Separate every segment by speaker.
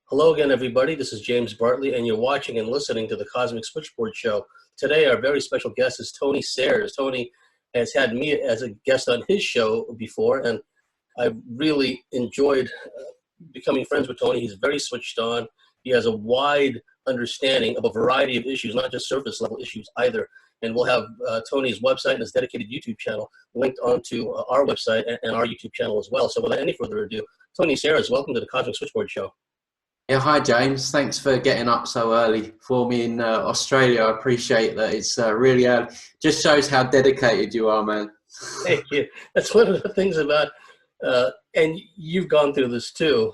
Speaker 1: Hello again, everybody. This is James Bartley, and you're watching and listening to the Cosmic Switchboard Show. Today, our very special guest is Tony Sayers. Tony has had me as a guest on his show before, and I've really enjoyed becoming friends with Tony. He's very switched on. He has a wide understanding of a variety of issues, not just surface level issues either. And we'll have Tony's website and his dedicated YouTube channel linked onto our website and our YouTube channel as well. So without any further ado, Tony Sayers, welcome to the Cosmic Switchboard Show.
Speaker 2: Yeah, hi James. Thanks for getting up so early for me in Australia. I appreciate that. It's really early. Just shows how dedicated you are, man.
Speaker 1: Thank you. That's one of the things about, and you've gone through this too,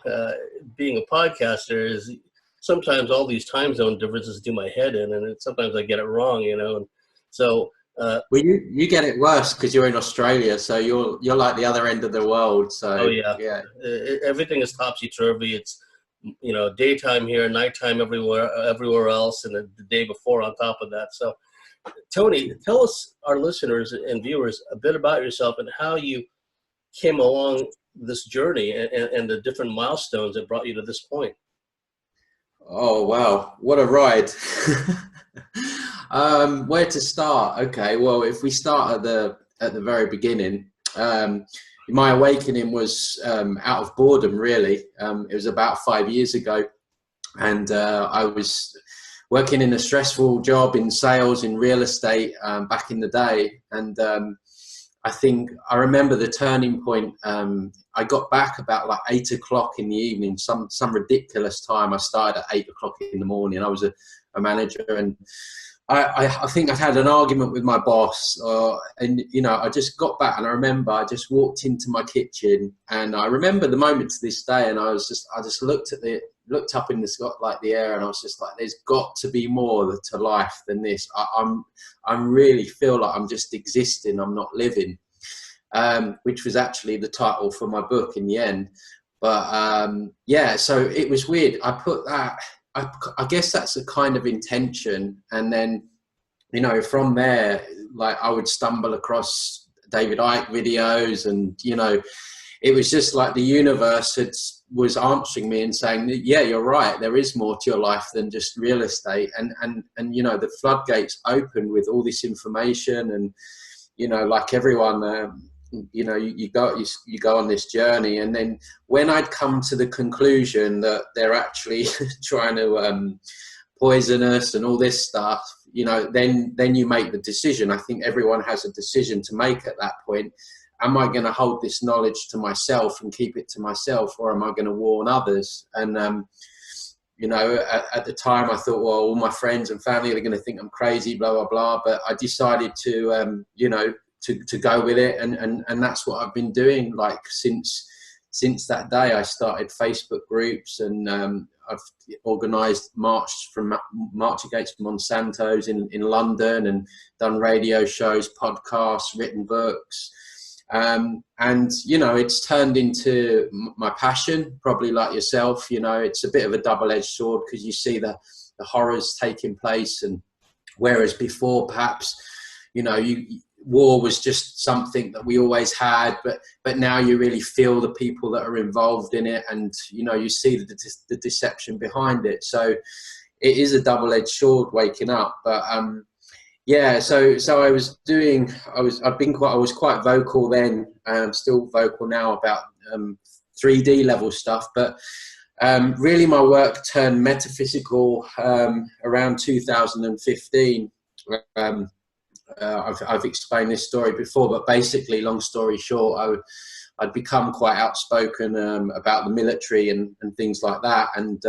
Speaker 1: being a podcaster is sometimes all these time zone differences do my head in, and sometimes I get it wrong, you know. And so,
Speaker 2: well, you get it worse because you're in Australia, so you're like the other end of the world. So
Speaker 1: oh yeah. Everything is topsy turvy. It's daytime here, nighttime everywhere else, and the day before on top of that. So, Tony, tell us, our listeners and viewers, a bit about yourself and how you came along this journey and the different milestones that brought you to this point.
Speaker 2: Oh wow, what a ride! Where to start? Okay, well, if we start at the very beginning. My awakening was out of boredom, really. It was about 5 years ago, and I was working in a stressful job in sales in real estate back in the day. And I remember the turning point. I got back about like 8 o'clock in the evening, some ridiculous time. I started at 8 o'clock in the morning. I was a manager, and I think I'd had an argument with my boss, and I just got back, and I remember I just walked into my kitchen, and I remember the moment to this day, and I just looked up in the sky, like the air, and I was just like, there's got to be more to life than this. I'm really feel like I'm just existing, I'm not living, which was actually the title for my book in the end. But yeah, so it was weird. I put that. I guess that's a kind of intention, and then from there, like, I would stumble across David Icke videos, and it was just like the universe was answering me and saying, yeah, you're right, there is more to your life than just real estate, and the floodgates opened with all this information, and like everyone, you go on this journey. And then when I'd come to the conclusion that they're actually trying to poison us and all this stuff, then you make the decision. I think everyone has a decision to make at that point. Am I going to hold this knowledge to myself and keep it to myself, or am I going to warn others? And at the time I thought, well, all my friends and family are going to think I'm crazy, blah blah blah. But I decided to to go with it, and that's what I've been doing, like, since that day. I started Facebook groups, and I've organised March Against Monsanto's in London, and done radio shows, podcasts, written books, and it's turned into my passion, probably like yourself. It's a bit of a double-edged sword, because you see the horrors taking place, and whereas before perhaps war was just something that we always had, but now you really feel the people that are involved in it, and you see the deception behind it. So it is a double-edged sword waking up. But yeah, so I was quite vocal then. I'm still vocal now about 3D level stuff, but really my work turned metaphysical around 2015. I've explained this story before, but basically, long story short, I'd become quite outspoken about the military and things like that, and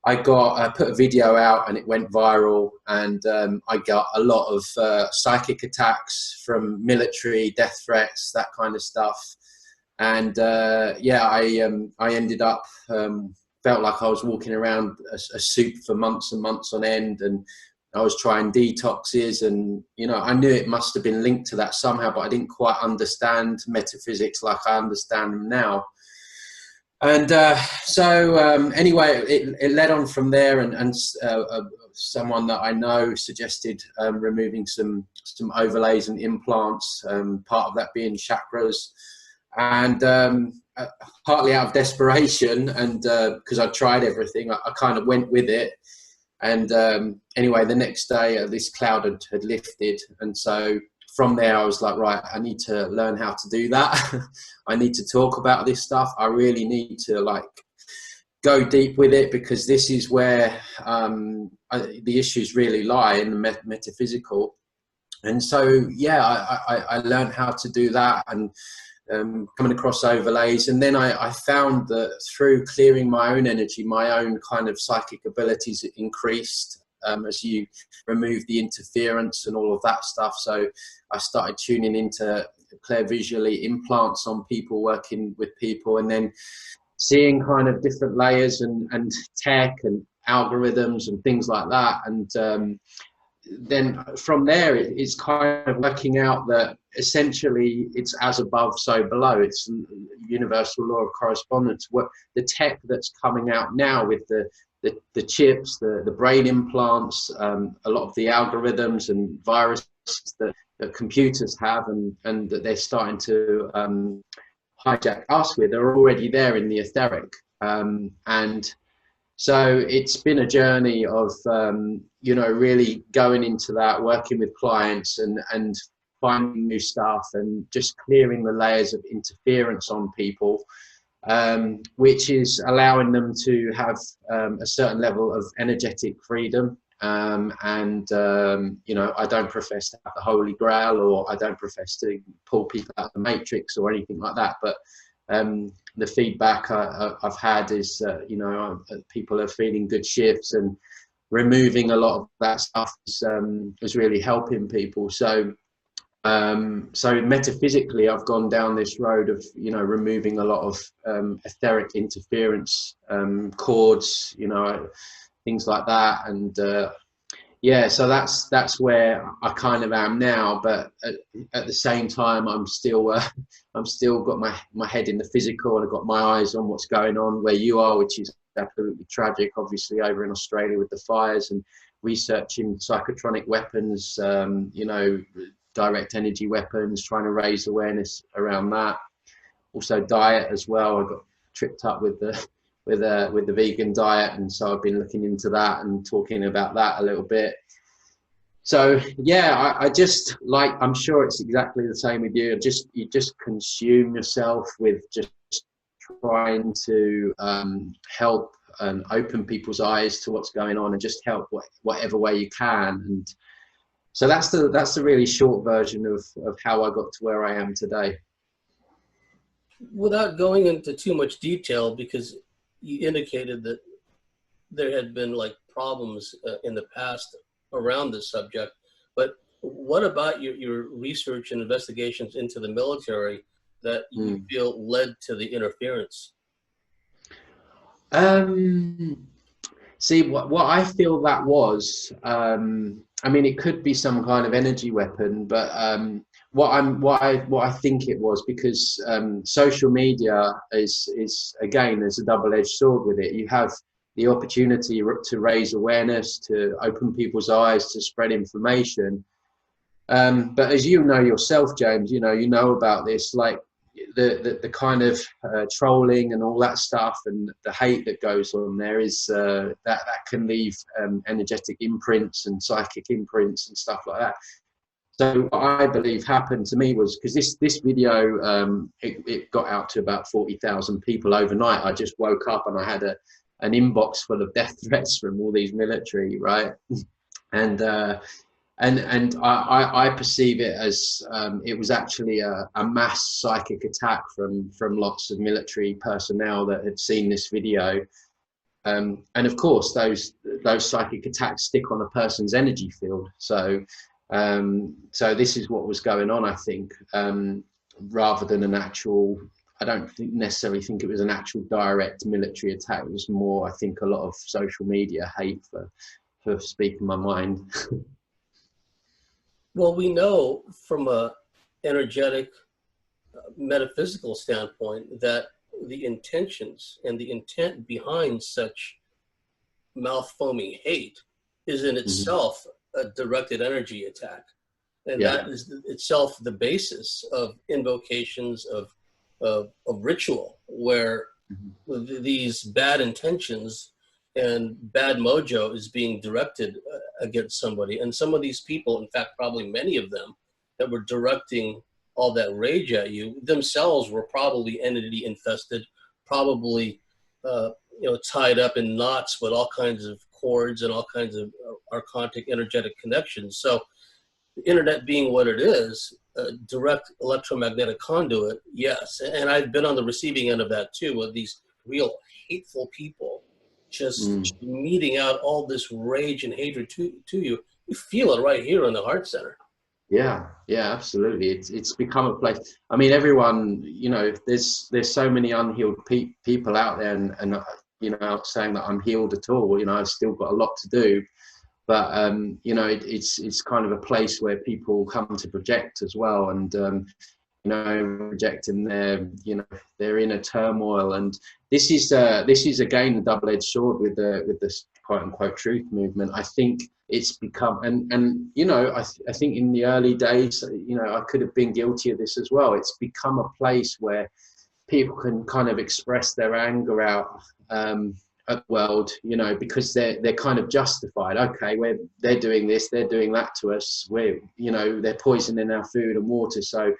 Speaker 2: I put a video out, and it went viral, and I got a lot of psychic attacks from military, death threats, that kind of stuff, and yeah, I ended up felt like I was walking around a soup for months and months on end, and I was trying detoxes, and I knew it must have been linked to that somehow, but I didn't quite understand metaphysics like I understand them now. And anyway, it led on from there, and someone that I know suggested removing some overlays and implants, part of that being chakras. And partly out of desperation, and because I tried everything, I kind of went with it. And anyway, the next day this cloud had lifted, and so from there I was like, right, I need to learn how to do that. I need to talk about this stuff. I really need to like go deep with it, because this is where the issues really lie, in the metaphysical. And so yeah, I learned how to do that, and coming across overlays. And then I found that through clearing my own energy, my own kind of psychic abilities increased as you remove the interference and all of that stuff. So I started tuning into clairvisually implants on people, working with people, and then seeing kind of different layers and tech and algorithms and things like that. And then from there, it's kind of working out that essentially it's as above, so below. It's universal law of correspondence. What the tech that's coming out now with the chips, the brain implants, a lot of the algorithms and viruses that computers have, and that they're starting to hijack us with, are already there in the etheric. And so it's been a journey of, you know, really going into that, working with clients and finding new stuff, and just clearing the layers of interference on people, which is allowing them to have a certain level of energetic freedom. You know, I don't profess to have the Holy Grail, or I don't profess to pull people out of the Matrix or anything like that. But the feedback I've had is, you know, people are feeling good shifts, and removing a lot of that stuff is really helping people. So metaphysically, I've gone down this road of, you know, removing a lot of etheric interference, cords, you know, things like that. And yeah, so that's where I kind of am now. But at the same time, I'm still got my head in the physical, and I've got my eyes on what's going on where you are, which is absolutely tragic, obviously, over in Australia with the fires, and researching psychotronic weapons, you know, direct energy weapons, trying to raise awareness around that. Also diet as well. I got tripped up with the vegan diet, and so I've been looking into that and talking about that a little bit. So yeah, I just, like, I'm sure it's exactly the same with you. You just consume yourself with just trying to help and open people's eyes to what's going on, and just help whatever way you can. And so that's the really short version of how I got to where I am today.
Speaker 1: Without going into too much detail, because you indicated that there had been like problems in the past around this subject, but what about your research and investigations into the military that you feel led to the interference?
Speaker 2: See, what I feel that was, I mean, it could be some kind of energy weapon, but what I think it was, because social media is again, there's a double-edged sword with it. You have the opportunity to raise awareness, to open people's eyes, to spread information. But as you know yourself, James, you know about this, like the kind of trolling and all that stuff, and the hate that goes on there is that can leave energetic imprints and psychic imprints and stuff like that. So what I believe happened to me was, because this video, it got out to about 40,000 people overnight. I just woke up and I had an inbox full of death threats from all these military, right? And I perceive it as it was actually a mass psychic attack from lots of military personnel that had seen this video. And of course, those psychic attacks stick on a person's energy field. So this is what was going on, I think, rather than an actual. I don't necessarily think it was an actual direct military attack. It was more, I think, a lot of social media hate for speaking my mind.
Speaker 1: Well, we know from a energetic, metaphysical standpoint that the intentions and the intent behind such mouth-foaming hate is in itself a directed energy attack. And that is itself the basis of invocations, of of ritual where these bad intentions and bad mojo is being directed against somebody. And some of these people, in fact, probably many of them that were directing all that rage at you themselves were probably entity infested, probably tied up in knots with all kinds of cords and all kinds of archontic energetic connections. So the internet being what it is, direct electromagnetic conduit, yes. And I've been on the receiving end of that too, with these real hateful people just meeting out all this rage and hatred to you. You feel it right here in the heart center.
Speaker 2: Yeah, yeah, absolutely. It's become a place. I mean, everyone, there's so many unhealed people out there, and I'm not saying that I'm healed at all. I've still got a lot to do, but it's kind of a place where people come to project as well, and projecting their inner turmoil. And this is again a double-edged sword with the quote unquote truth movement. I think it's become, and I think in the early days, I could have been guilty of this as well. It's become a place where people can kind of express their anger out at the world, because they're kind of justified. Okay, they're doing this, they're doing that to us. They're poisoning our food and water. So,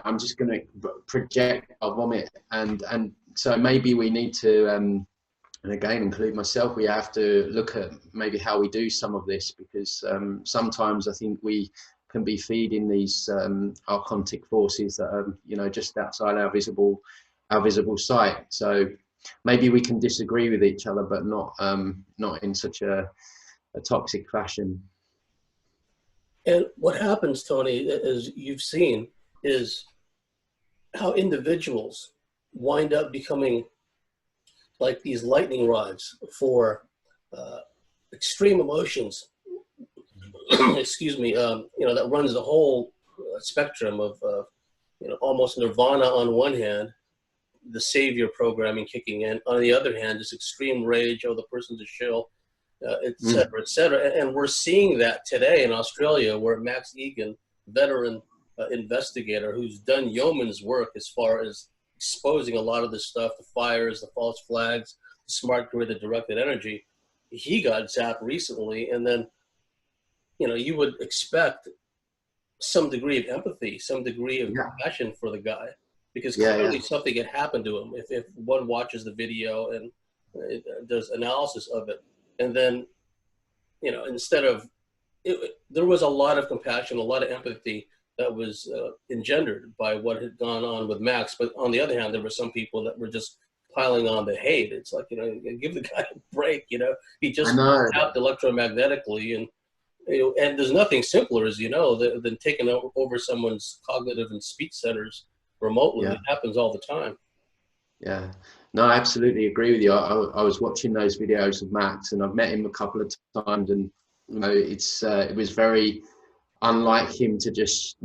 Speaker 2: I'm just going to project our vomit. And so maybe we need to, and again, include myself, we have to look at maybe how we do some of this, because sometimes I think we can be feeding these archontic forces that are, just outside our visible sight. So maybe we can disagree with each other, but not in such a toxic fashion.
Speaker 1: And what happens, Tony, as you've seen, is how individuals wind up becoming like these lightning rods for extreme emotions. Excuse me. That runs the whole spectrum of almost nirvana on one hand, the savior programming kicking in. On the other hand, this extreme rage, the person's a shill, et cetera, et cetera. And we're seeing that today in Australia, where Max Egan, veteran investigator who's done yeoman's work as far as exposing a lot of this stuff, the fires, the false flags, the smart grid, the directed energy, he got zapped recently. And then, you would expect some degree of empathy, some degree of compassion for the guy, because clearly something had happened to him if one watches the video and does analysis of it. And then, instead of, there was a lot of compassion, a lot of empathy that was engendered by what had gone on with Max. But on the other hand, there were some people that were just piling on the hate. It's like, give the guy a break, he just tapped electromagnetically. And there's nothing simpler, as than taking over someone's cognitive and speech centers remotely. It happens all the time.
Speaker 2: Yeah, no, I absolutely agree with you. I was watching those videos of Max, and I've met him a couple of times, and it was very unlike him to just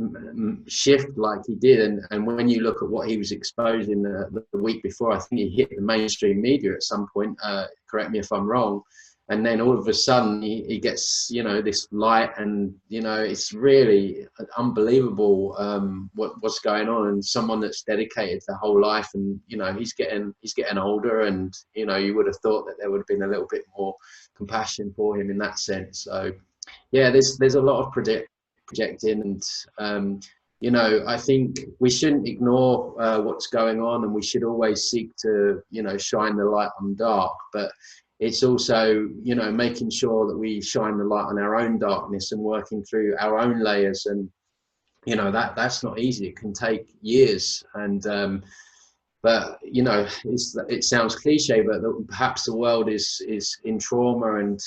Speaker 2: shift like he did. And when you look at what he was exposed in the week before, I think he hit the mainstream media at some point, correct me if I'm wrong, and then all of a sudden he gets this light, and it's really unbelievable what's going on. And someone that's dedicated their whole life, and he's getting older, and you would have thought that there would have been a little bit more compassion for him in that sense. So yeah, there's a lot of projecting, and I think we shouldn't ignore what's going on, and we should always seek to shine the light on dark. But it's also making sure that we shine the light on our own darkness and working through our own layers. And that's not easy. It can take years. And but it sounds cliche, but perhaps the world is in trauma, and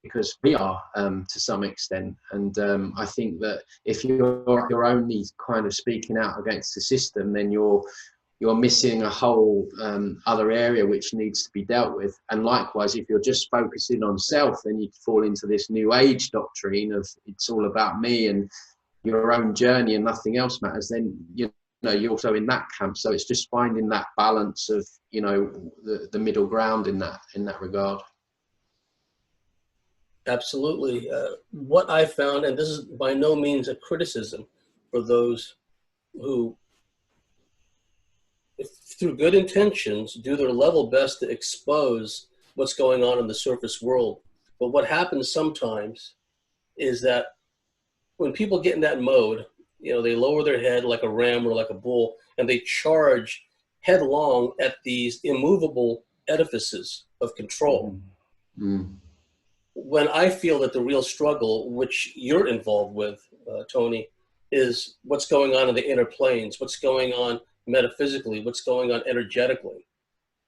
Speaker 2: because we are to some extent. And I think that if you're only kind of speaking out against the system, then you're missing a whole other area which needs to be dealt with. And likewise, if you're just focusing on self, then you fall into this new age doctrine of it's all about me and your own journey and nothing else matters. Then you're also in that camp. So it's just finding that balance of the middle ground in that regard.
Speaker 1: Absolutely. What I found, and this is by no means a criticism for those who through good intentions, do their level best to expose what's going on in the surface world. But what happens sometimes is that when people get in that mode, they lower their head like a ram or like a bull, and they charge headlong at these immovable edifices of control.
Speaker 2: Mm.
Speaker 1: When I feel that the real struggle, which you're involved with, Tony, is what's going on in the inner planes, what's going on metaphysically, what's going on energetically.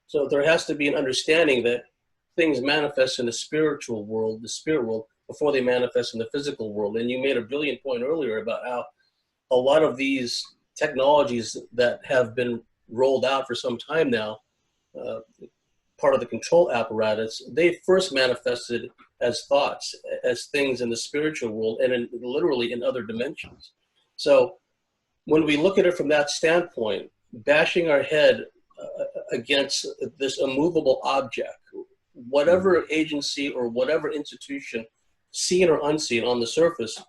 Speaker 1: So there has to be an understanding that things manifest in the spiritual world, the spirit world, before they manifest in the physical world. And you made a brilliant point earlier about how a lot of these technologies that have been rolled out for some time now, part of the control apparatus, they first manifested as thoughts, as things in the spiritual world and literally in other dimensions. So when we look at it from that standpoint, bashing our head against this immovable object, whatever agency or whatever institution, seen or unseen on the surface,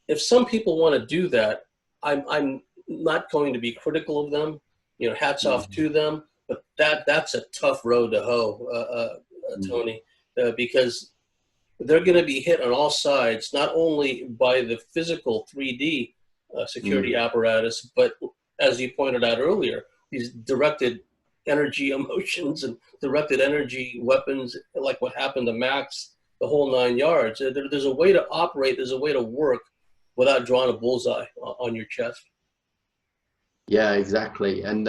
Speaker 1: if some people want to do that, I'm not going to be critical of them. Hats off to them. But that's a tough road to hoe, Tony, because they're going to be hit on all sides, not only by the physical 3D security apparatus, but as you pointed out earlier, these directed energy emotions and directed energy weapons, like what happened to Max, the whole 9 yards. There's a way to operate, there's a way to work without drawing a bullseye on your chest.
Speaker 2: Yeah, exactly. And,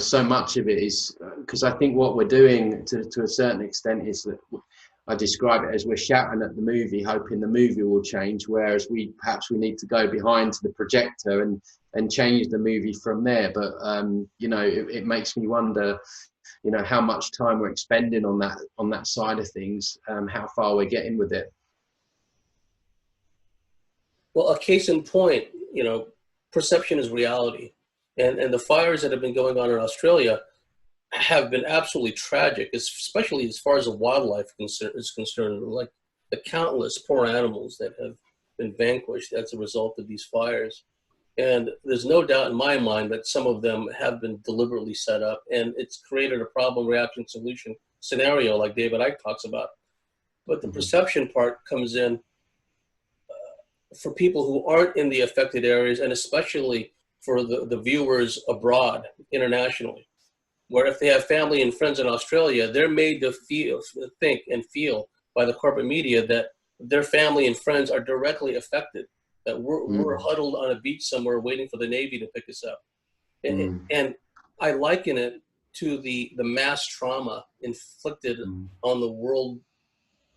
Speaker 2: so much of it is because I think what we're doing to a certain extent is that I describe it as we're shouting at the movie, hoping the movie will change, whereas we need to go behind the projector and change the movie from there. But, it makes me wonder, how much time we're expending on that side of things, how far we're getting with it.
Speaker 1: Well, a case in point, perception is reality. And the fires that have been going on in Australia have been absolutely tragic, especially as far as the wildlife is concerned, like the countless poor animals that have been vanquished as a result of these fires. And there's no doubt in my mind that some of them have been deliberately set up, and it's created a problem, reaction, solution scenario like David Icke talks about. But the perception part comes in for people who aren't in the affected areas, and especially for the viewers abroad, internationally, where if they have family and friends in Australia, they're made to think and feel by the corporate media that their family and friends are directly affected, that we're huddled on a beach somewhere waiting for the Navy to pick us up. And I liken it to the mass trauma inflicted on the world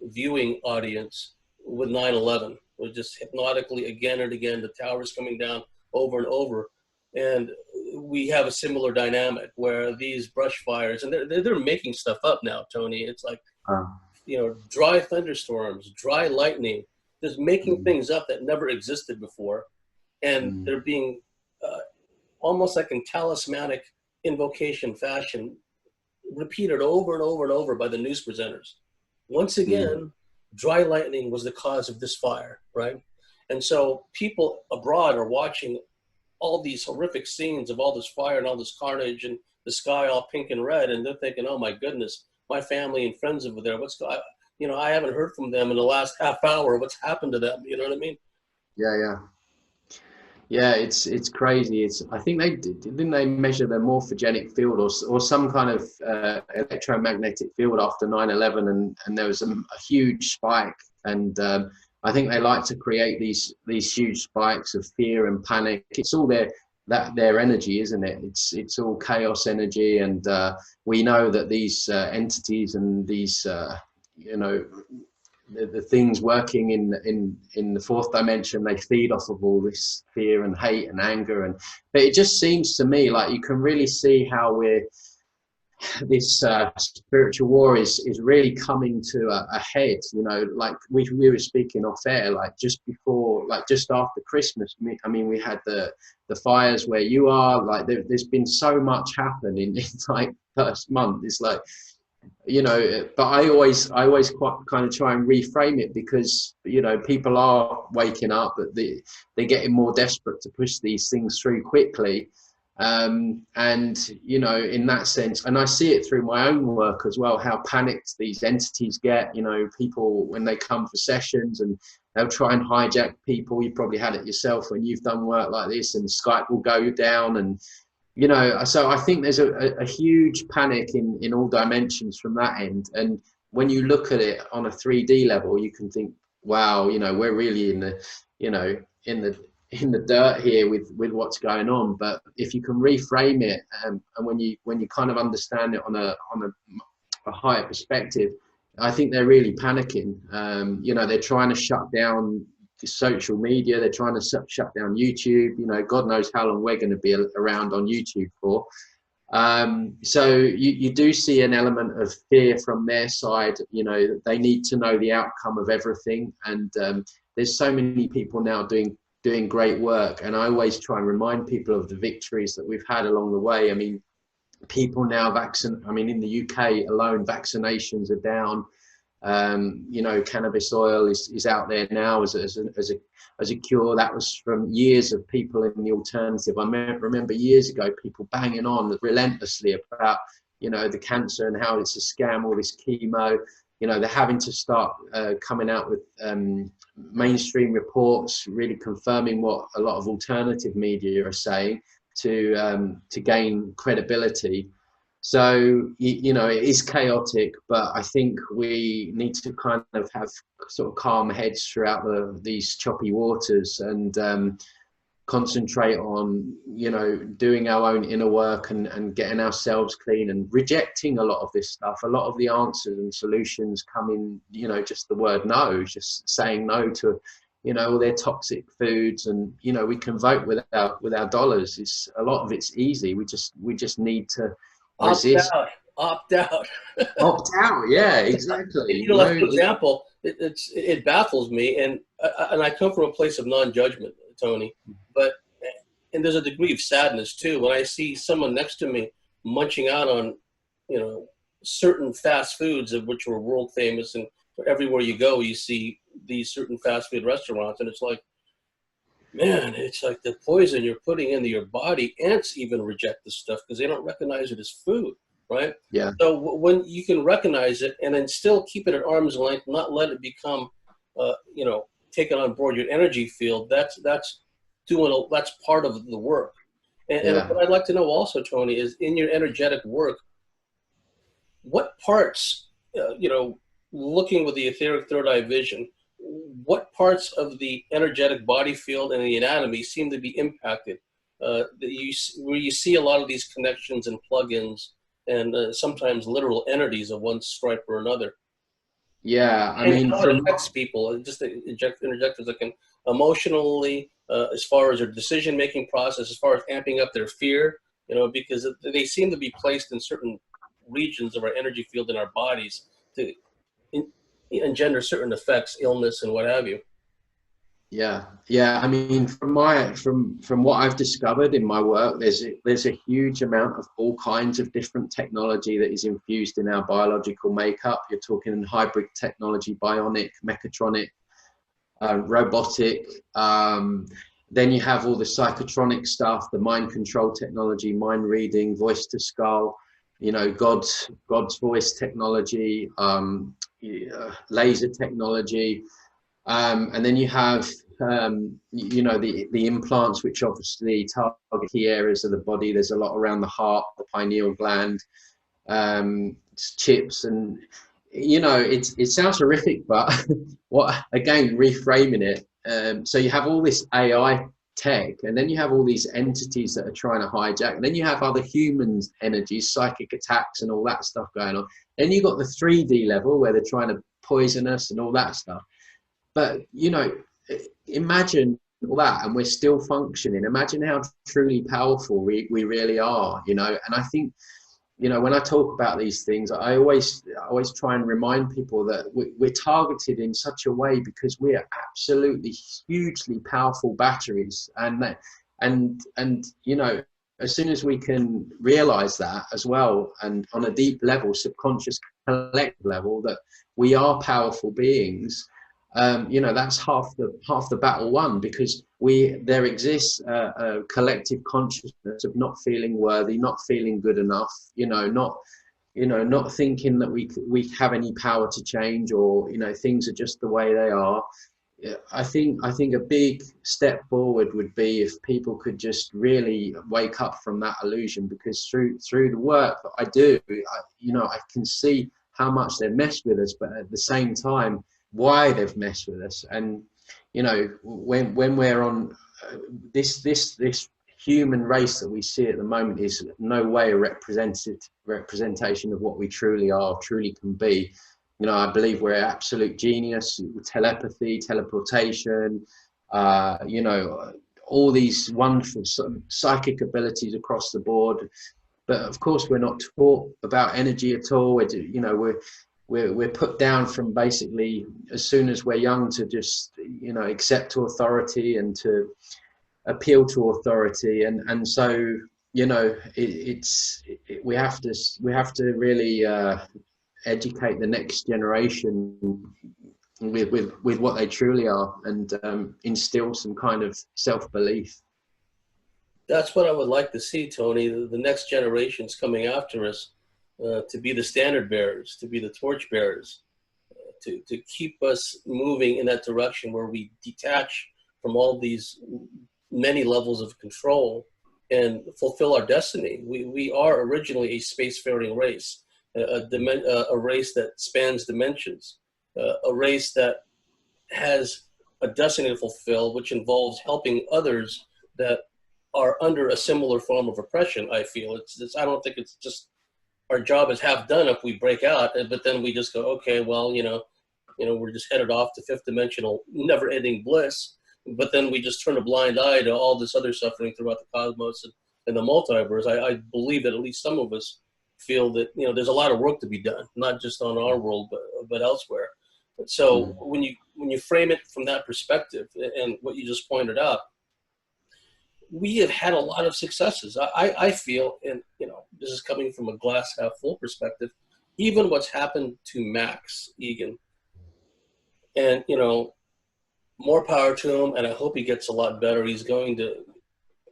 Speaker 1: viewing audience with 9/11. We're just hypnotically again and again, the towers coming down over and over. And we have a similar dynamic where these brush fires, and they're making stuff up now, Tony. It's like, dry thunderstorms, dry lightning, just making things up that never existed before. And they're being almost like in talismanic invocation fashion, repeated over and over and over by the news presenters. Once again, dry lightning was the cause of this fire, right? And so people abroad are watching all these horrific scenes of all this fire and all this carnage and the sky all pink and red, and they're thinking, oh my goodness, my family and friends over there, I haven't heard from them in the last half hour. What's happened to them? You know what I mean?
Speaker 2: Yeah, it's crazy. I think they measure the morphogenic field or some kind of electromagnetic field after 9/11, and there was a huge spike, and I think they like to create these huge spikes of fear and panic. It's all their energy, isn't it? It's all chaos energy, and we know that these entities and these the things working in the fourth dimension, they feed off of all this fear and hate and anger, but it just seems to me like you can really see how this spiritual war is really coming to a head. Like we were speaking off air, like just after Christmas. I mean, we had the fires where you are. Like there's been so much happen in like first month. It's like, but I always quite kind of try and reframe it, because people are waking up, but they're getting more desperate to push these things through quickly. And, you know, in that sense, and I see it through my own work as well, how panicked these entities get, you know, people when they come for sessions and they'll try and hijack people. You probably had it yourself when you've done work like this, and Skype will go down, and, you know, so I think there's a huge panic in all dimensions from that end. And when you look at it on a 3D level, you can think, wow, you know, we're really in the, you know, in the dirt here with what's going on. But if you can reframe it, and when you kind of understand it on a higher perspective, I think they're really panicking. You know, they're trying to shut down social media, they're trying to shut down YouTube. You know, God knows how long we're going to be around on YouTube for. So you do see an element of fear from their side. You know, they need to know the outcome of everything, and there's so many people now doing great work, and I always try and remind people of the victories that we've had along the way. I mean, people now I mean, in the UK alone, vaccinations are down. You know, cannabis oil is out there now as a cure. That was from years of people in the alternative. I remember years ago people banging on relentlessly about, you know, the cancer and how it's a scam, all this chemo. You know, they're having to start coming out with mainstream reports really confirming what a lot of alternative media are saying to gain credibility. So, you know, it is chaotic, but I think we need to kind of have sort of calm heads throughout these choppy waters, and concentrate on, you know, doing our own inner work and getting ourselves clean, and rejecting a lot of this stuff. A lot of the answers and solutions come in, you know, just the word no, just saying no to, you know, all their toxic foods. And, you know, we can vote with our dollars. It's a lot of it's easy. We just need to resist.
Speaker 1: Opt out.
Speaker 2: Opt out. Yeah, exactly.
Speaker 1: You know, like, for example, it baffles me, and I come from a place of non-judgment, Tony, and there's a degree of sadness too when I see someone next to me munching out on, you know, certain fast foods of which were world famous, and everywhere you go you see these certain fast food restaurants, and it's like, man, it's like the poison you're putting into your body. Ants even reject this stuff because they don't recognize it as food, right?
Speaker 2: Yeah.
Speaker 1: So when you can recognize it and then still keep it at arm's length, not let it become, you know, taken on board your energy field, that's part of the work. And what I'd like to know also, Tony, is in your energetic work, what parts, you know, looking with the etheric third eye vision, what parts of the energetic body field and the anatomy seem to be impacted, where you see a lot of these connections and plugins and sometimes literal entities of one stripe or another?
Speaker 2: Yeah, I mean,
Speaker 1: how it affects people, just the interjectors that can emotionally, as far as their decision-making process, as far as amping up their fear, you know, because they seem to be placed in certain regions of our energy field in our bodies to engender certain effects, illness, and what have you.
Speaker 2: Yeah. I mean, from what I've discovered in my work, there's a huge amount of all kinds of different technology that is infused in our biological makeup. You're talking hybrid technology, bionic, mechatronic, robotic. Then you have all the psychotronic stuff, the mind control technology, mind reading, voice to skull, you know, God's voice technology, laser technology. And then you have, you know, the implants, which obviously target key areas of the body. There's a lot around the heart, the pineal gland, chips, and, you know, it sounds horrific, but again, reframing it. So you have all this AI tech, and then you have all these entities that are trying to hijack, and then you have other humans' energies, psychic attacks, and all that stuff going on. Then you got the 3D level where they're trying to poison us and all that stuff. But, you know, imagine all that and we're still functioning. Imagine how truly powerful we really are, you know. And I think, you know, when I talk about these things, I always try and remind people that we're targeted in such a way because we are absolutely hugely powerful batteries. And you know, as soon as we can realize that as well, and on a deep level, subconscious collective level, that we are powerful beings, you know, that's half the battle won, because there exists a collective consciousness of not feeling worthy, not feeling good enough, not thinking that we have any power to change, or things are just the way they are. I think a big step forward would be if people could just really wake up from that illusion, because through the work that I do, I can see how much they've messed with us, but at the same time, why they've messed with us. And when we're on this human race that we see at the moment is no way a representation of what we truly are, truly can be. I believe we're absolute genius, telepathy, teleportation, all these wonderful psychic abilities across the board. But of course, we're not taught about energy at all. We're put down from basically as soon as we're young to just accept authority and to appeal to authority, and so we have to really educate the next generation with what they truly are, and instill some kind of self-belief.
Speaker 1: That's what I would like to see, Tony. The next generations coming after us to be the standard bearers, to be the torch bearers, to keep us moving in that direction where we detach from all these many levels of control and fulfill our destiny. We are originally a spacefaring race, a race that spans dimensions, a race that has a destiny to fulfill, which involves helping others that are under a similar form of oppression. I feel I don't think it's just our job is half done if we break out, but then we just go, okay, well, we're just headed off to fifth dimensional, never-ending bliss. But then we just turn a blind eye to all this other suffering throughout the cosmos and the multiverse. I believe that at least some of us feel that there's a lot of work to be done, not just on our world, but elsewhere. So when you frame it from that perspective, and what you just pointed out, we have had a lot of successes. I feel, and this is coming from a glass half full perspective, even what's happened to Max Egan, and more power to him, and I hope he gets a lot better. He's going to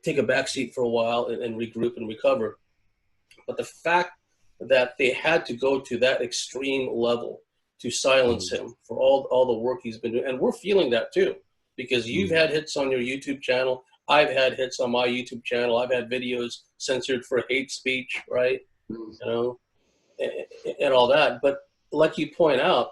Speaker 1: take a backseat for a while and regroup and recover. But the fact that they had to go to that extreme level to silence him for all the work he's been doing, and we're feeling that too, because you've had hits on your YouTube channel. I've had hits on my YouTube channel. I've had videos censored for hate speech, right? And all that. But like you point out,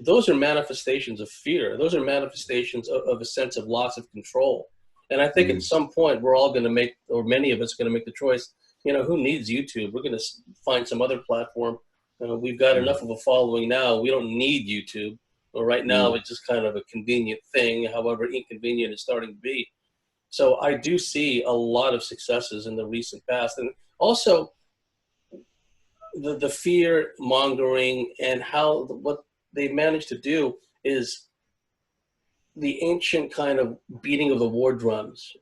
Speaker 1: those are manifestations of fear. Those are manifestations of a sense of loss of control. And I think at some point we're all going to make, or many of us are going to make the choice, who needs YouTube? We're going to find some other platform. We've got enough of a following now. We don't need YouTube. But right now it's just kind of a convenient thing, however inconvenient it's starting to be. So I do see a lot of successes in the recent past. And also the fear mongering, and what they managed to do is the ancient kind of beating of the war drums,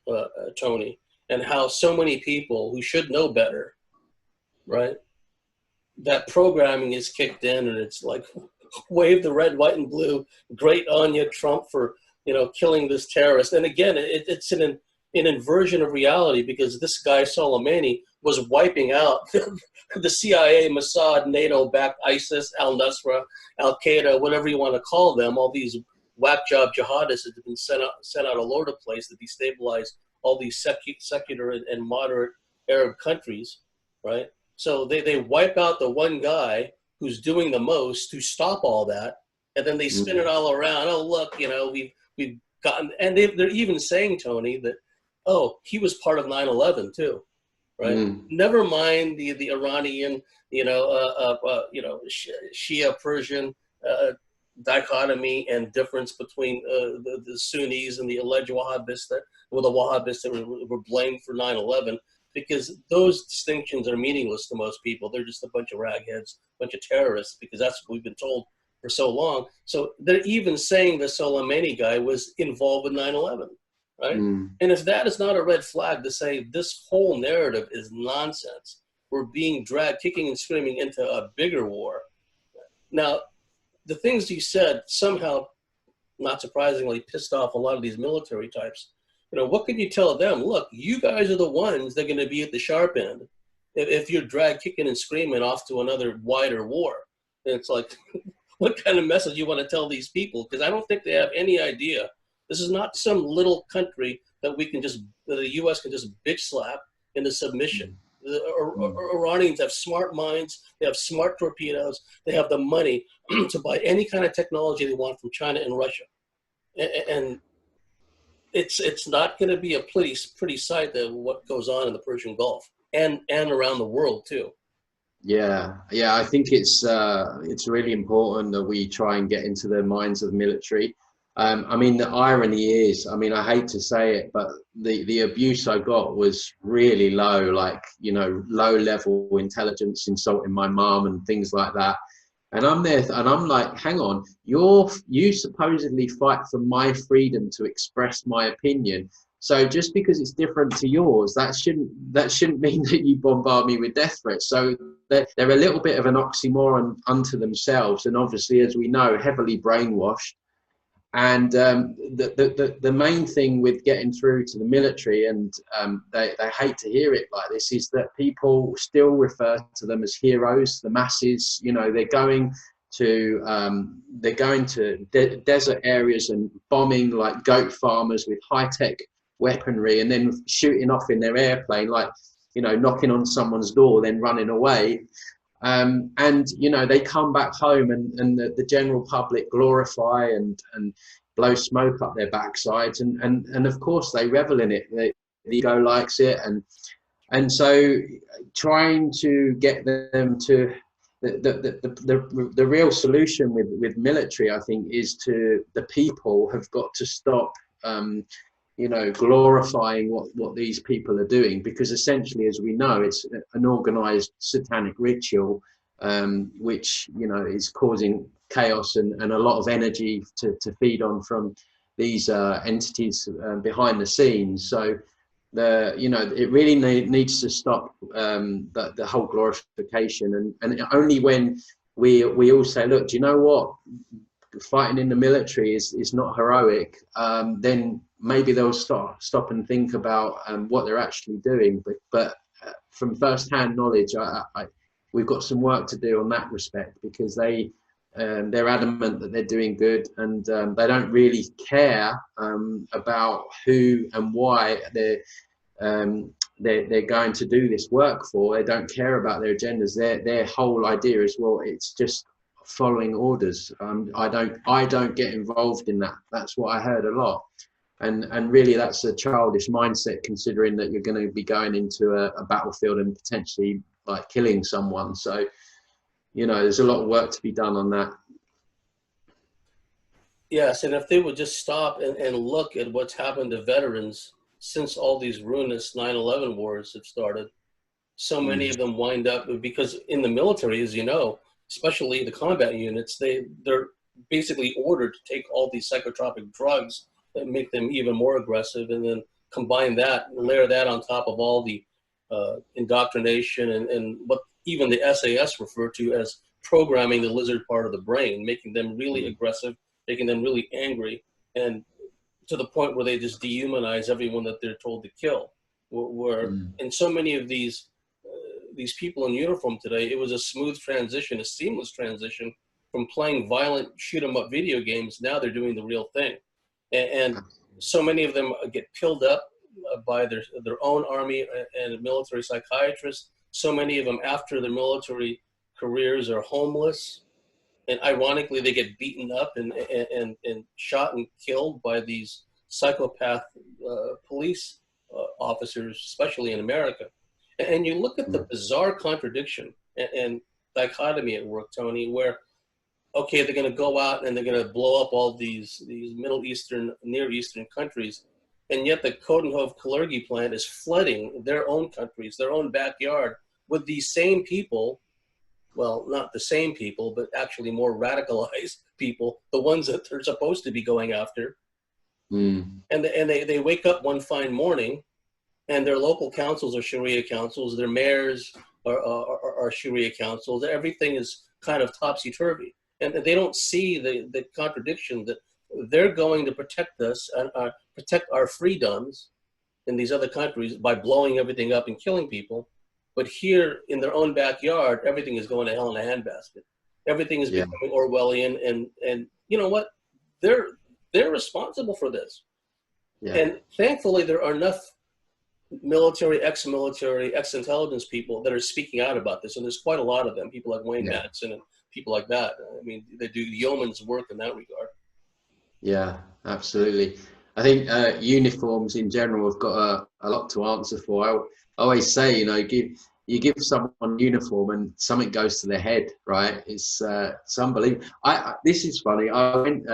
Speaker 1: Tony, and how so many people who should know better, right? That programming is kicked in, and it's like, wave the red, white, and blue. Great on you, Trump, for killing this terrorist. And again, it's an inversion of reality, because this guy Soleimani was wiping out the CIA, Mossad, NATO-backed ISIS, al-Nusra, al-Qaeda, whatever you want to call them. All these whack job jihadists that have been sent out all over the place to destabilize all these secular and moderate Arab countries, right? So they wipe out the one guy who's doing the most to stop all that, and then they spin it all around. Oh, look, we've gotten, and they're even saying, Tony, that, oh, he was part of 9/11 too, right? Never mind the Iranian, Shia Persian dichotomy and difference between the Sunnis and the alleged Wahhabists the Wahhabists that were blamed for 9/11, because those distinctions are meaningless to most people. They're just a bunch of ragheads, a bunch of terrorists, because that's what we've been told for so long. So they're even saying the Soleimani guy was involved with 9/11. Right? And if that is not a red flag to say this whole narrative is nonsense, we're being dragged kicking and screaming into a bigger war. Now, the things you said somehow not surprisingly, pissed off a lot of these military types. You know, what can you tell them? Look, you guys are the ones that are going to be at the sharp end if you're dragged kicking and screaming off to another wider war. And it's like, what kind of message you want to tell these people? Because I don't think they have any idea. This is not some little country that the U.S. can just bitch slap into submission. The Iranians have smart minds. They have smart torpedoes. They have the money to buy any kind of technology they want from China and Russia. And it's not going to be a pretty sight of what goes on in the Persian Gulf and around the world too.
Speaker 2: Yeah, I think it's really important that we try and get into the minds of the military. I mean, the irony is, I mean, I hate to say it, but the abuse I got was really low, like, you know, low level intelligence, insulting my mom and things like that. And I'm there and I'm like, hang on, you supposedly fight for my freedom to express my opinion. So just because it's different to yours, that shouldn't mean that you bombard me with death threats. So they're a little bit of an oxymoron unto themselves, and obviously, as we know, heavily brainwashed. And the main thing with getting through to the military, and they hate to hear it like this, is that people still refer to them as heroes. The masses, you know, they're going to desert areas and bombing like goat farmers with high-tech weaponry, and then shooting off in their airplane, like, you know, knocking on someone's door, then running away. And you know, they come back home and the general public glorify and blow smoke up their backsides, and of course they revel in it. The ego likes it, and so trying to get them to the real solution with military, I think, is to the people have got to stop you know, glorifying what these people are doing, because essentially, as we know, it's an organized satanic ritual, which, you know, is causing chaos and a lot of energy to feed on from these entities behind the scenes. So you know, it really needs to stop the whole glorification, and only when we all say, look, do you know what, fighting in the military is not heroic, then maybe they'll stop and think about what they're actually doing. But from first-hand knowledge, we've got some work to do on that respect, because they're adamant that they're doing good, and they don't really care about who and why they're going to do this work for. They don't care about their agendas. Their whole idea is, well, it's just following orders. I don't get involved in that. That's what I heard a lot. And really, that's a childish mindset, considering that you're going to be going into a battlefield and potentially like killing someone. So, you know, there's a lot of work to be done on that.
Speaker 1: Yes, and if they would just stop and look at what's happened to veterans since all these ruinous 9/11 wars have started, so many of them wind up, because in the military, as you know, especially the combat units, they're basically ordered to take all these psychotropic drugs that make them even more aggressive, and then combine that, layer that on top of all the indoctrination and what even the SAS refer to as programming the lizard part of the brain, making them really aggressive, making them really angry, and to the point where they just dehumanize everyone that they're told to kill. And so many of these people in uniform today, it was a smooth transition, a seamless transition from playing violent shoot-'em-up video games. Now they're doing the real thing. And so many of them get pilled up by their own army and military psychiatrists. So many of them, after their military careers, are homeless. And ironically, they get beaten up and shot and killed by these psychopath police officers, especially in America. And you look at the bizarre contradiction and dichotomy at work, Tony, where, okay, they're going to go out and they're going to blow up all these Middle Eastern, Near Eastern countries, and yet the Coudenhove-Kalergi plant is flooding their own countries, their own backyard, with these same people. Well, not the same people, but actually more radicalized people, the ones that they're supposed to be going after. And they wake up one fine morning, and their local councils are Sharia councils, their mayors are Sharia councils. Everything is kind of topsy-turvy. And they don't see the contradiction that they're going to protect us and protect our freedoms in these other countries by blowing everything up and killing people. But here in their own backyard, everything is going to hell in a handbasket. Everything is
Speaker 2: Yeah.
Speaker 1: becoming Orwellian, and you know what? They're responsible for this.
Speaker 2: Yeah.
Speaker 1: And thankfully, there are enough military, ex-military, ex-intelligence people that are speaking out about this, and there's quite a lot of them. People like Wayne
Speaker 2: Yeah.
Speaker 1: Madsen and people like that. I mean, they do yeoman's work in that regard.
Speaker 2: Yeah, absolutely. I think uniforms in general have got a lot to answer for. I always say, you know, give someone a uniform and something goes to their head, right? It's unbelievable. This is funny. I went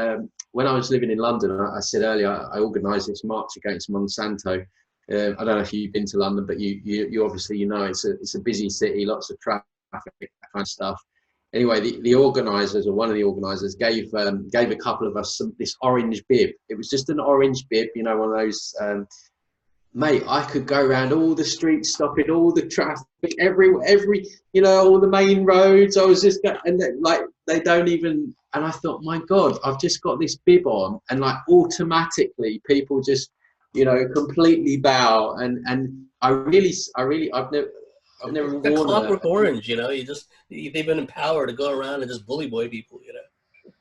Speaker 2: when I was living in London. I said earlier I organised this march against Monsanto. I don't know if you've been to London, but you obviously, you know, it's a busy city, lots of traffic, that kind of stuff. Anyway, the organisers, or one of the organisers, gave a couple of us this orange bib. It was just an orange bib, you know, one of those. Mate, I could go around all the streets, stopping all the traffic, every, you know, all the main roads. I was just, and they don't even. And I thought, my God, I've just got this bib on, and like automatically, people just, you know, completely bow. And I've never
Speaker 1: It's a
Speaker 2: worn
Speaker 1: clockwork orange, you know. They've been empowered to go around and just bully boy people, you know.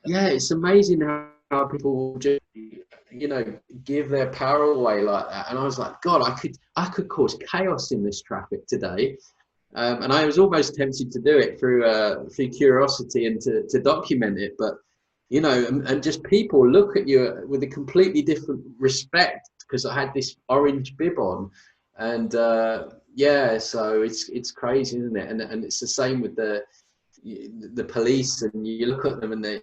Speaker 2: Yeah, it's amazing how people will just, you know, give their power away like that. And I was like, God, I could cause chaos in this traffic today. And I was almost tempted to do it through curiosity and to document it. But, you know, and just people look at you with a completely different respect because I had this orange bib on. And yeah, so it's crazy, isn't it? And it's the same with the police, and you look at them and they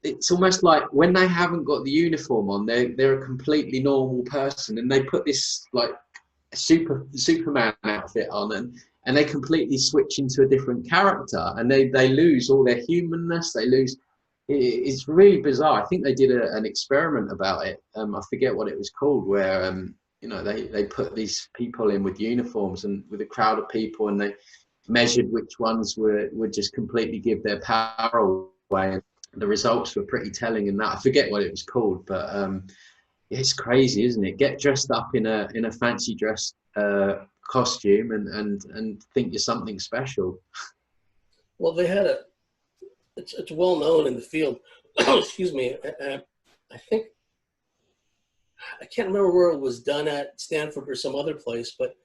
Speaker 2: it's almost like when they haven't got the uniform on, they're a completely normal person, and they put this like Superman outfit on, and they completely switch into a different character, and they lose all their humanness. They lose. It's really bizarre. I think they did an experiment about it. I forget what it was called, where you know, they put these people in with uniforms and with a crowd of people, and they measured which ones would just completely give their power away. And the results were pretty telling in that. I forget what it was called, but it's crazy, isn't it? Get dressed up in a fancy dress costume and think you're something special.
Speaker 1: Well, they had it's well known in the field. Excuse me. I think I can't remember where it was done at, Stanford or some other place, but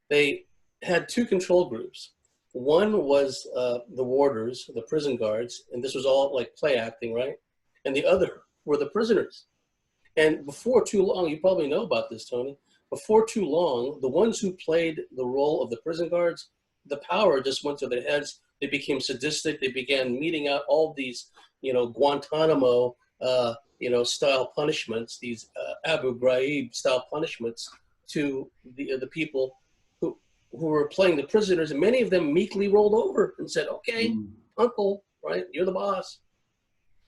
Speaker 1: they had two control groups. One was the warders, the prison guards, and this was all like play acting, right? And the other were the prisoners. And before too long, you probably know about this, Tony, before too long, the ones who played the role of the prison guards, the power just went to their heads. They became sadistic. They began meting out all these, you know, Guantanamo, you know, style punishments, these Abu Ghraib style punishments to the people who were playing the prisoners, and many of them meekly rolled over and said, okay, uncle, right, you're the boss.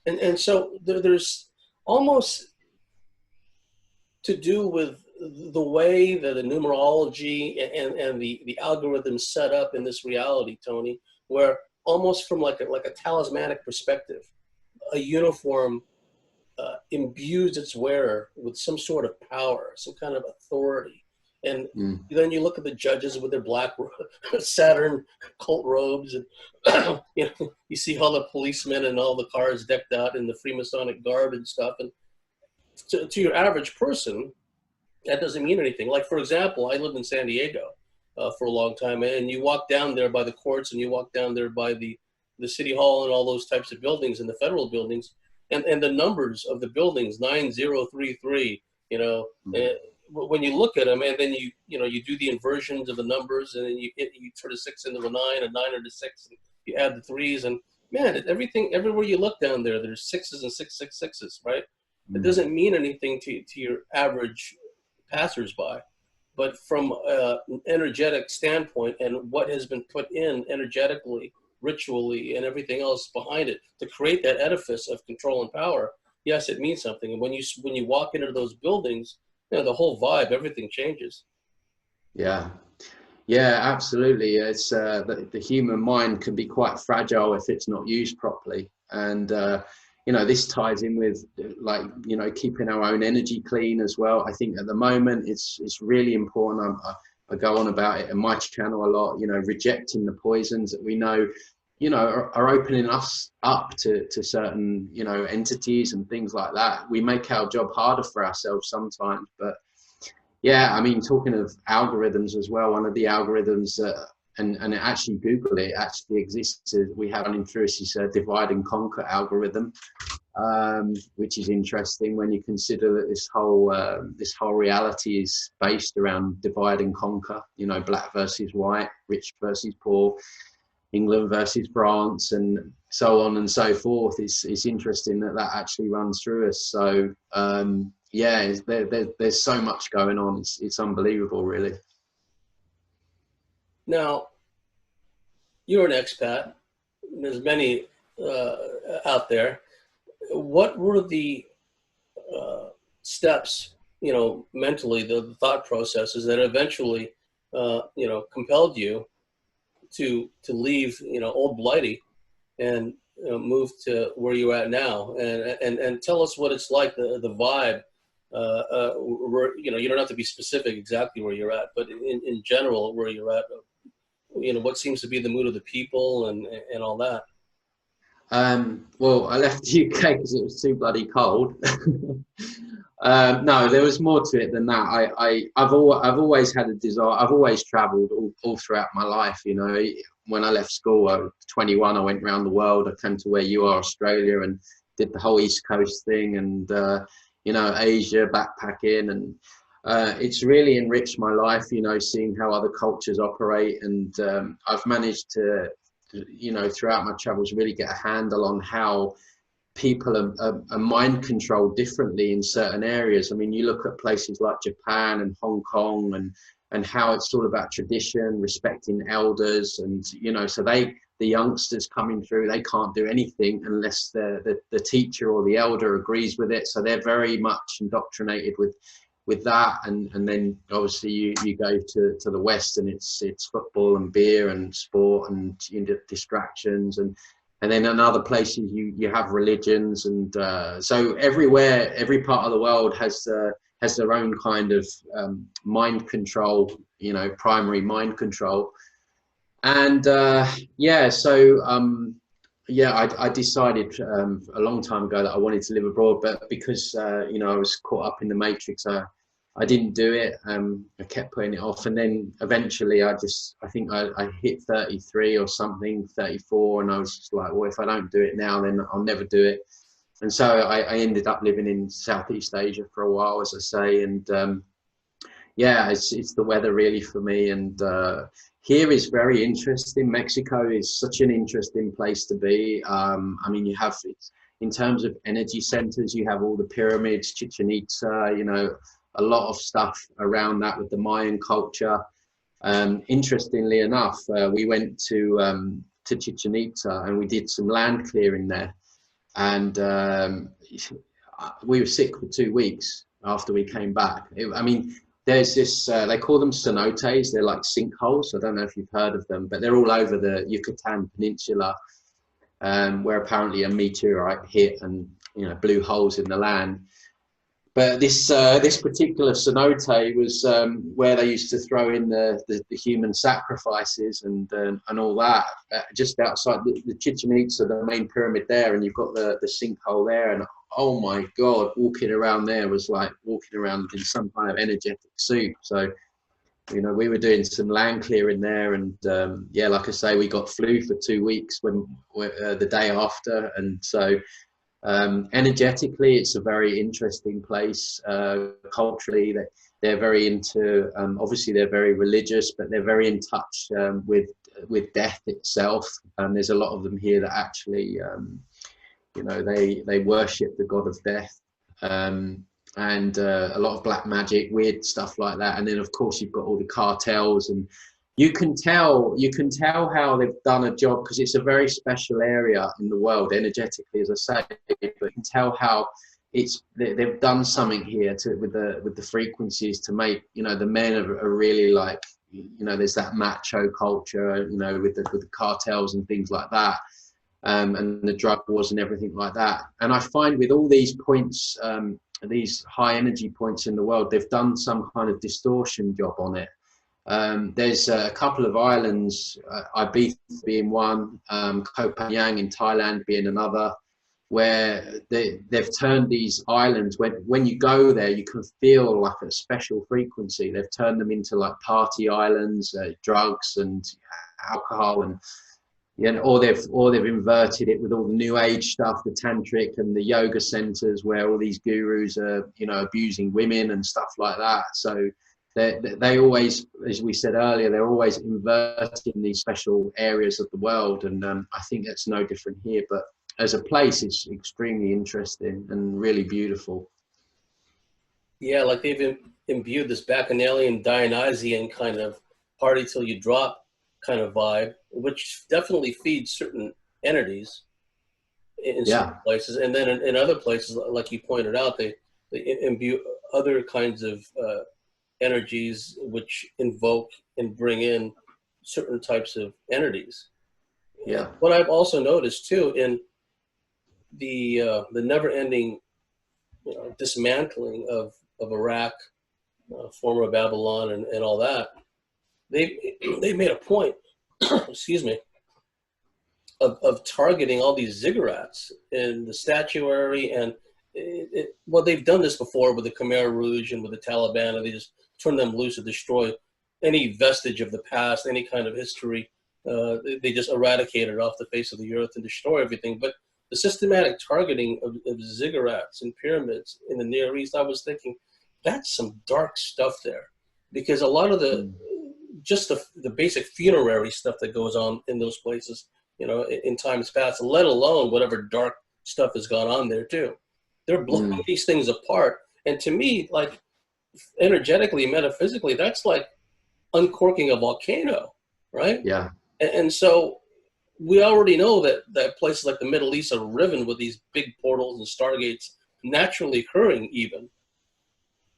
Speaker 1: And so there's almost to do with the way that the numerology and the algorithms set up in this reality, Tony, where almost from like a talismanic perspective, a uniform imbues its wearer with some sort of power, some kind of authority. And then you look at the judges with their black Saturn cult robes, and you know, you see all the policemen and all the cars decked out in the Freemasonic garb and stuff. And to your average person, that doesn't mean anything. Like, for example, I lived in San Diego for a long time, and you walk down there by the courts, and you walk down there by the city hall and all those types of buildings and the federal buildings, and the numbers of the buildings, 9033, you know, when you look at them, and then you do the inversions of the numbers, and then you turn a 6 into a 9, a 9 into 6, and you add the 3s, and man, everywhere you look down there, there's 6s and 666s, right? It doesn't mean anything to your average passersby, but from an energetic standpoint and what has been put in energetically, ritually, and everything else behind it to create that edifice of control and power, yes, it means something. And when you walk into those buildings, you know, the whole vibe, everything changes.
Speaker 2: Yeah, absolutely. It's the human mind can be quite fragile if it's not used properly, and you know, this ties in with like, you know, keeping our own energy clean as well. I think at the moment it's really important. I go on about it in my channel a lot, you know, rejecting the poisons that we know, you know, are opening us up to certain, you know, entities and things like that. We make our job harder for ourselves sometimes. But yeah, I mean, talking of algorithms as well, one of the algorithms and actually Google it, actually exists. We have running through this divide and conquer algorithm, which is interesting when you consider that this whole reality is based around divide and conquer. You know, black versus white, rich versus poor, England versus France, and so on and so forth. It's interesting that actually runs through us. So yeah, there's so much going on. It's unbelievable, really.
Speaker 1: Now, you're an expat. There's many out there. What were the steps, you know, mentally, the thought processes that eventually, you know, compelled you to leave, you know, old Blighty and move to where you're at now? And tell us what it's like, the vibe. Where, you know, you don't have to be specific exactly where you're at, but in general, where you're at, you know, what seems to be the mood of the people and all that.
Speaker 2: Well, I left the UK because it was too bloody cold. No, there was more to it than that. I've always had a desire. I've always travelled all throughout my life. You know, when I left school, I was 21. I went around the world. I came to where you are, Australia, and did the whole East Coast thing, and you know, Asia, backpacking, and it's really enriched my life. You know, seeing how other cultures operate, and I've managed to, you know, throughout my travels, really get a handle on how people are mind controlled differently in certain areas. I mean, you look at places like Japan and Hong Kong, and how it's all about tradition, respecting elders, and you know, so the youngsters coming through, they can't do anything unless the teacher or the elder agrees with it. So they're very much indoctrinated with that, and then obviously you go to the West, and it's football and beer and sport and, you know, distractions, and then in other places you have religions, and so everywhere, every part of the world has their own kind of mind control, you know, primary mind control. And yeah, so yeah, I decided a long time ago that I wanted to live abroad, but because you know, I was caught up in the matrix, I didn't do it. I kept putting it off, and then eventually I think I hit 33 or something, 34, and I was just like, well, if I don't do it now, then I'll never do it. And so I ended up living in Southeast Asia for a while, as I say, and yeah, it's the weather really for me. And here is very interesting. Mexico is such an interesting place to be. I mean, you have, in terms of energy centers, you have all the pyramids, Chichen Itza, you know, a lot of stuff around that with the Mayan culture. Interestingly enough, we went to Chichen Itza, and we did some land clearing there, and we were sick for 2 weeks after we came back. I mean, there's this, they call them cenotes. They're like sinkholes. I don't know if you've heard of them, but they're all over the Yucatan Peninsula, where apparently a meteorite hit and, you know, blew holes in the land. But this particular cenote was where they used to throw in the human sacrifices and all that, just outside the Chichen Itza, the main pyramid there, and you've got the sinkhole there, and oh my God, walking around there was like walking around in some kind of energetic soup. So, you know, we were doing some land clearing there, and yeah, like I say, we got flu for 2 weeks when the day after, and so. Energetically, it's a very interesting place. Culturally, they're very into. Obviously, they're very religious, but they're very in touch with death itself. And there's a lot of them here that actually, you know, they worship the god of death, and a lot of black magic, weird stuff like that. And then, of course, you've got all the cartels, and you can tell how they've done a job, because it's a very special area in the world energetically, as I say. But you can tell how they've done something here with the frequencies to make, you know, the men are really like, you know, there's that macho culture, you know, with the cartels and things like that. and the drug wars and everything like that. And I find with all these points, these high energy points in the world, they've done some kind of distortion job on it. There's a couple of islands, Ibiza being one, Koh Phangan in Thailand being another, where they've turned these islands, when you go there, you can feel like a special frequency. They've turned them into like party islands, drugs and alcohol, and or they've inverted it with all the new age stuff, the tantric and the yoga centers where all these gurus are, abusing women and stuff like that. So they always, as we said earlier, they're always inverting these special areas of the world, and I think that's no different here. But as a place, it's extremely interesting and really beautiful.
Speaker 1: Yeah, like they've imbued this Bacchanalian, Dionysian kind of party till you drop kind of vibe, which definitely feeds certain entities in certain places. And then in other places, like you pointed out, they imbue other kinds of energies which invoke and bring in certain types of entities.
Speaker 2: Yeah.
Speaker 1: What I've also noticed too in the never-ending dismantling of Iraq, former Babylon, and all that, they made a point, excuse me, of targeting all these ziggurats in the statuary, and well, they've done this before with the Khmer Rouge and with the Taliban, and they just turn them loose to destroy any vestige of the past, any kind of history. They just eradicate it off the face of the earth and destroy everything. But the systematic targeting of ziggurats and pyramids in the Near East, I was thinking, that's some dark stuff there, because a lot of just the basic funerary stuff that goes on in those places, in times past, let alone whatever dark stuff has gone on there too. They're blowing these things apart. And to me, like energetically, metaphysically, that's like uncorking a volcano, right?
Speaker 2: Yeah.
Speaker 1: And so we already know that places like the Middle East are riven with these big portals and stargates naturally occurring even.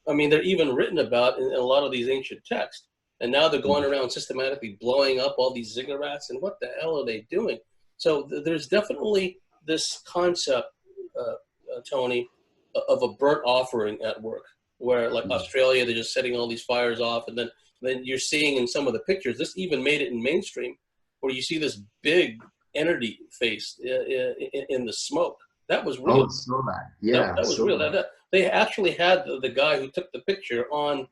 Speaker 1: I mean, they're even written about in a lot of these ancient texts. And now they're going around systematically blowing up all these ziggurats, and what the hell are they doing? So there's definitely this concept, Tony, of a burnt offering at work, where like Australia, they're just setting all these fires off, and then you're seeing in some of the pictures, this even made it in mainstream, where you see this big entity face in the smoke. That was real.
Speaker 2: Oh, I saw that. Yeah,
Speaker 1: that was real. They actually had the guy who took the picture on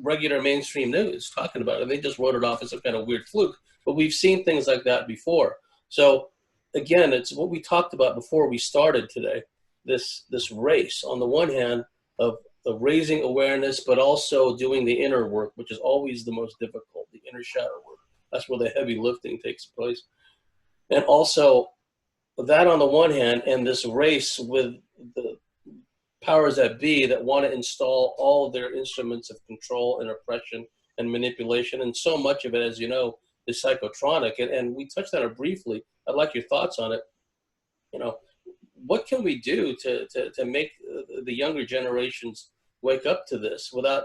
Speaker 1: regular mainstream news talking about it, and they just wrote it off as some kind of weird fluke. But we've seen things like that before. So again, it's what we talked about before we started today, this race on the one hand of raising awareness, but also doing the inner work, which is always the most difficult, the inner shadow work. That's where the heavy lifting takes place. And also that on the one hand, and this race with the powers that be that want to install all of their instruments of control and oppression and manipulation. And so much of it, as you know, is psychotronic. And we touched on it briefly. I'd like your thoughts on it. What can we do to make the younger generations wake up to this without,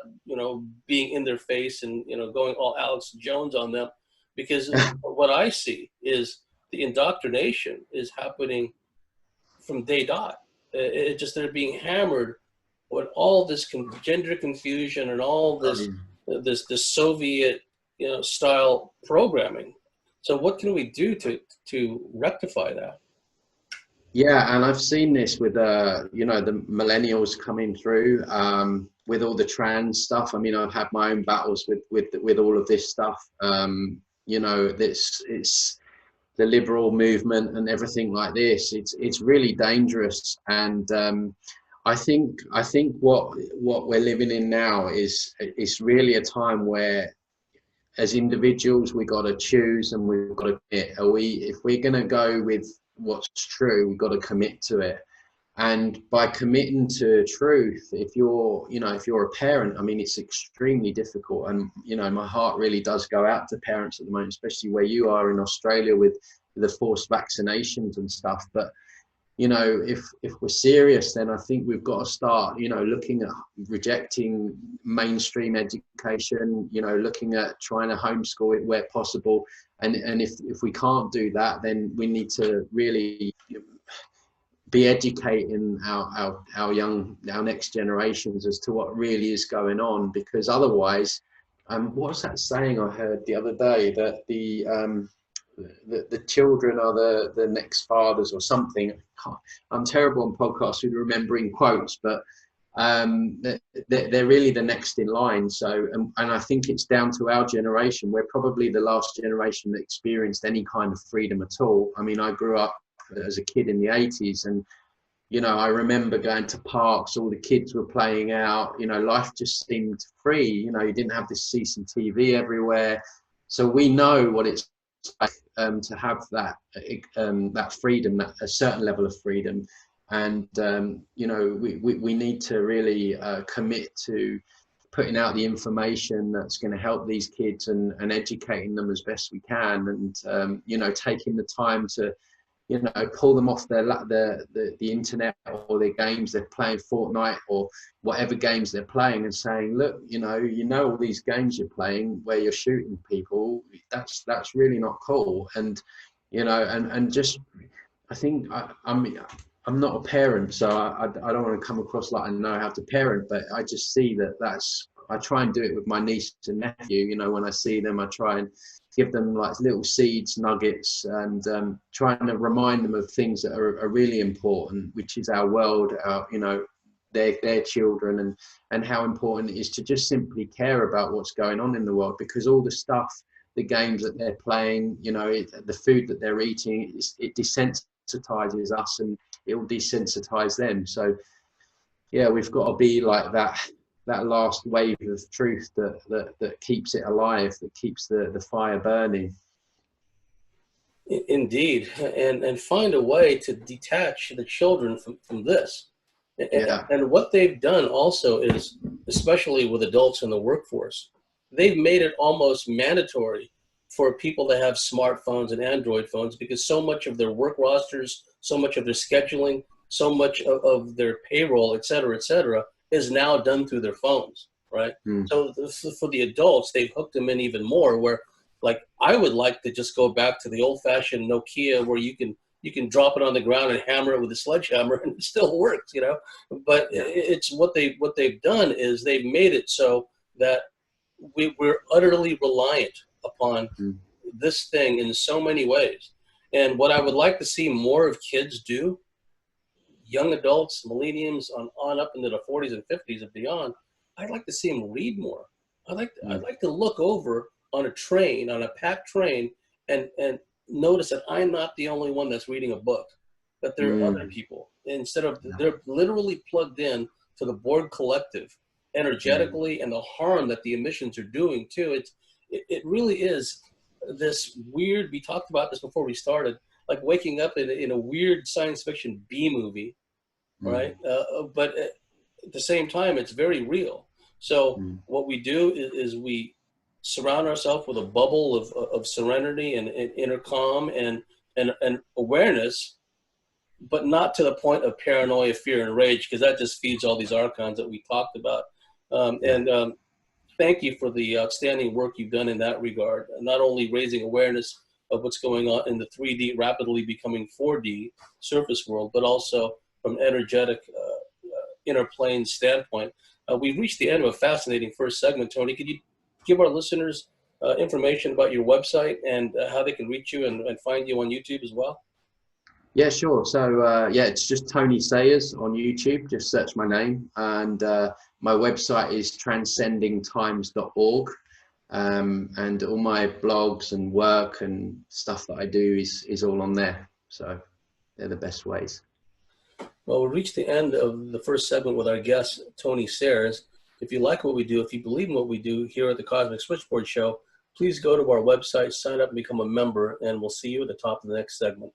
Speaker 1: being in their face and, going all Alex Jones on them? Because what I see is the indoctrination is happening from day dot. It just, they're being hammered with all this gender confusion and all this this Soviet style programming. So what can we do to rectify that?
Speaker 2: Yeah, and I've seen this with the millennials coming through with all the trans stuff. I mean, I've had my own battles with all of this stuff. It's the liberal movement and everything like this. It's really dangerous, and I think what we're living in now is really a time where, as individuals, we got to choose and we've got to commit. If we're going to go with what's true, we've got to commit to it. And by committing to truth, if you're a parent, I mean, it's extremely difficult. And, my heart really does go out to parents at the moment, especially where you are in Australia with the forced vaccinations and stuff. But you know, if we're serious, then I think we've got to start, you know, looking at rejecting mainstream education, you know, looking at trying to homeschool it where possible. And if we can't do that, then we need to really be educating our next generations as to what really is going on, because otherwise, what's that saying I heard the other day, that the children are the next fathers or something. I'm terrible on podcasts with remembering quotes, but they're really the next in line. So, and I think it's down to our generation. We're probably the last generation that experienced any kind of freedom at all. I mean, I grew up as a kid in the 80s, and you know, I remember going to parks, all the kids were playing out, you know, life just seemed free. You know, you didn't have this CCTV everywhere. So we know what it's like to have that freedom, a certain level of freedom. And, you know, we need to really commit to putting out the information that's going to help these kids, and educating them as best we can. And, you know, taking the time to, you know, pull them off the internet or their games they're playing, Fortnite or whatever games they're playing, and saying, look, you know all these games you're playing where you're shooting people, that's really not cool. And you know, and just, I think I'm not a parent, so I don't want to come across like I know how to parent, but I just see I try and do it with my niece and nephew. You know, when I see them, I try and give them like little seeds, nuggets, and trying to remind them of things that are really important, which is our world, you know, their children, and how important it is to just simply care about what's going on in the world, because all the stuff, the games that they're playing, you know, the food that they're eating, it desensitizes us, and it will desensitize them. So yeah, we've got to be like that last wave of truth that keeps it alive, that keeps the fire burning.
Speaker 1: Indeed, and find a way to detach the children from this.
Speaker 2: Yeah.
Speaker 1: And what they've done also is, especially with adults in the workforce, they've made it almost mandatory for people to have smartphones and Android phones, because so much of their work rosters, so much of their scheduling, so much of their payroll, et cetera, is now done through their phones, right?
Speaker 2: Mm.
Speaker 1: So for the adults, they've hooked them in even more, where like I would like to just go back to the old-fashioned Nokia, where you can drop it on the ground and hammer it with a sledgehammer and it still works, you know. But
Speaker 2: Yeah.
Speaker 1: it's what they've done is they've made it so that we're utterly reliant upon this thing in so many ways. And what I would like to see more of kids do, young adults, millenniums on up into the 40s and 50s and beyond, I'd like to see them read more. I'd like to look over on a train, on a packed train, and notice that I'm not the only one that's reading a book, that there are other people. Instead of, they're literally plugged in to the Borg collective energetically, and the harm that the emissions are doing too. It really is this weird, we talked about this before we started, like waking up in a weird science fiction B movie, right? But at the same time, it's very real. So what we do is we surround ourselves with a bubble of serenity and inner calm and awareness, but not to the point of paranoia, fear, and rage, because that just feeds all these archons that we talked about. And thank you for the outstanding work you've done in that regard, not only raising awareness of what's going on in the 3D, rapidly becoming 4D surface world, but also from energetic inner plane standpoint. We've reached the end of a fascinating first segment. Tony, could you give our listeners information about your website and how they can reach you and find you on YouTube as well?
Speaker 2: Yeah, sure. So yeah, it's just Tony Sayers on YouTube. Just search my name, and my website is transcendingtimes.org, and all my blogs and work and stuff that I do is all on there. So they're the best ways.
Speaker 1: Well, we'll reach the end of the first segment with our guest, Tony Sayers. If you like what we do, if you believe in what we do here at the Cosmic Switchboard Show, please go to our website, sign up and become a member, and we'll see you at the top of the next segment.